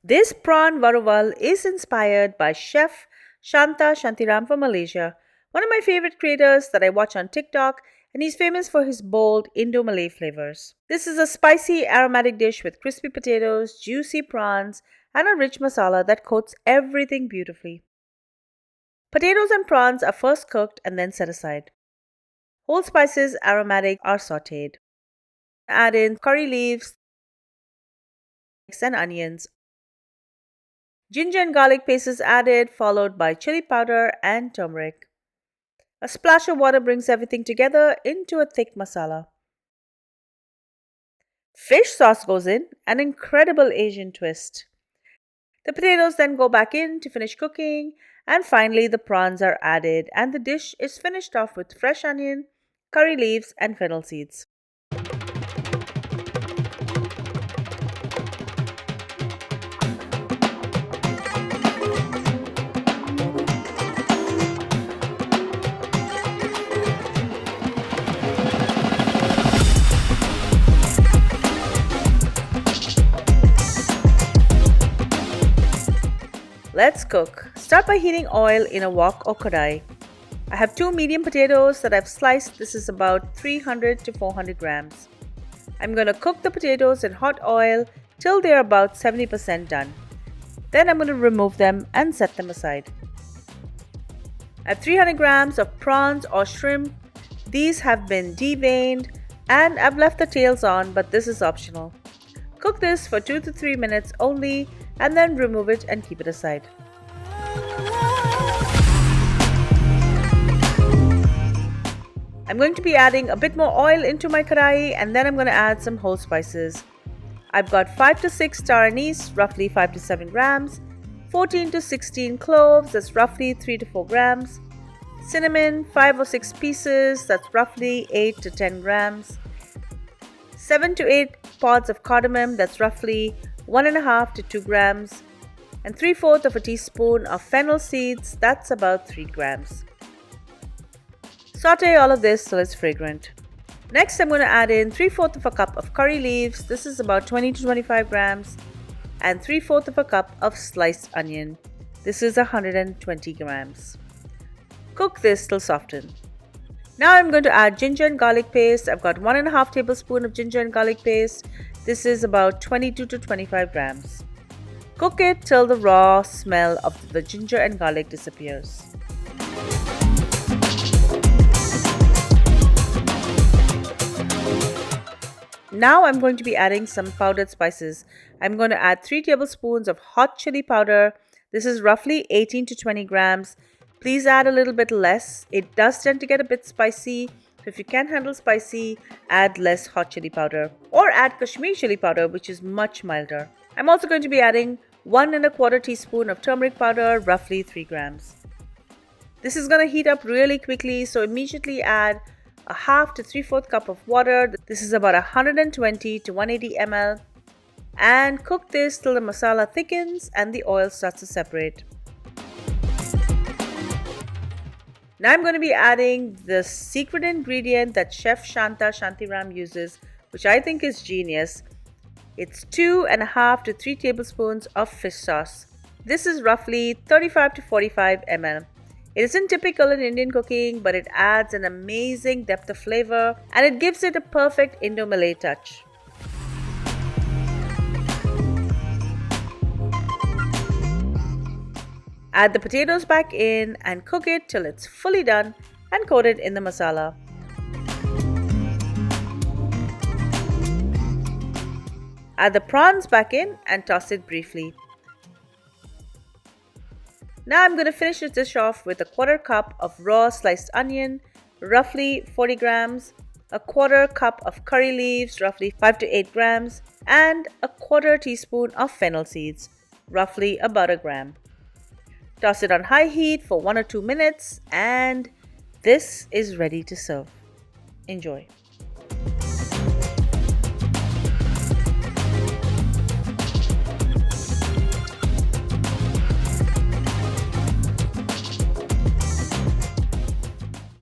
This prawn varuval is inspired by Chef Shanta Shantiram from Malaysia, one of my favorite creators that I watch on TikTok, and he's famous for his bold Indo Malay flavors. This is a spicy aromatic dish with crispy potatoes, juicy prawns, and a rich masala that coats everything beautifully. Potatoes and prawns are first cooked and then set aside. Whole spices, aromatic, are sauteed. Add in curry leaves and onions. Ginger and garlic paste is added, followed by chili powder and turmeric. A splash of water brings everything together into a thick masala. Fish sauce goes in, an incredible Asian twist. The potatoes then go back in to finish cooking, and finally the prawns are added, and the dish is finished off with fresh onion, curry leaves, and fennel seeds. Let's cook. Start by heating oil in a wok or kadai. I have 2 medium potatoes that I've sliced. This is about 300 to 400 grams. I'm going to cook the potatoes in hot oil till they're about 70% done. Then I'm going to remove them and set them aside. I have 300 grams of prawns or shrimp. These have been deveined and I've left the tails on, but this is optional. Cook this for 2 to 3 minutes only and then remove it and keep it aside. I'm going to be adding a bit more oil into my kadai and then I'm going to add some whole spices. I've got 5 to 6 star anise, roughly 5 to 7 grams, 14 to 16 cloves, that's roughly 3 to 4 grams, cinnamon, 5 or 6 pieces, that's roughly 8 to 10 grams, 7 to 8 pods of cardamom, that's roughly 1.5 to 2 grams, and 3/4 of a teaspoon of fennel seeds, that's about 3 grams. Saute all of this till it's fragrant. Next, I'm going to add in 3/4 of a cup of curry leaves, this is about 20 to 25 grams, and 3/4 of a cup of sliced onion, this is 120 grams. Cook this till softened. Now I'm going to add ginger and garlic paste. I've got 1.5 tablespoons of ginger and garlic paste. This is about 22 to 25 grams. Cook it till the raw smell of the ginger and garlic disappears. Now I'm going to be adding some powdered spices. I'm going to add 3 tablespoons of hot chili powder. This is roughly 18 to 20 grams. Please add a little bit less. It does tend to get a bit spicy. So if you can't handle spicy, add less hot chili powder. Or add Kashmiri chili powder, which is much milder. I'm also going to be adding 1.25 teaspoon of turmeric powder, roughly 3 grams. This is going to heat up really quickly, so immediately add a half to 3/4 cup of water. This is about 120 to 180 ml. And cook this till the masala thickens and the oil starts to separate. Now I'm going to be adding the secret ingredient that Chef Shanta Shantiram uses, which I think is genius. It's 2.5 to 3 tablespoons of fish sauce. This is roughly 35 to 45 ml. It isn't typical in Indian cooking, but it adds an amazing depth of flavor and it gives it a perfect Indo-Malay touch. Add the potatoes back in and cook it till it's fully done and coat it in the masala. Add the prawns back in and toss it briefly. Now I'm going to finish this dish off with a 1/4 cup of raw sliced onion, roughly 40 grams, a 1/4 cup of curry leaves, roughly 5 to 8 grams, and a 1/4 teaspoon of fennel seeds, roughly about a gram. Toss it on high heat for 1 or 2 minutes and this is ready to serve. Enjoy.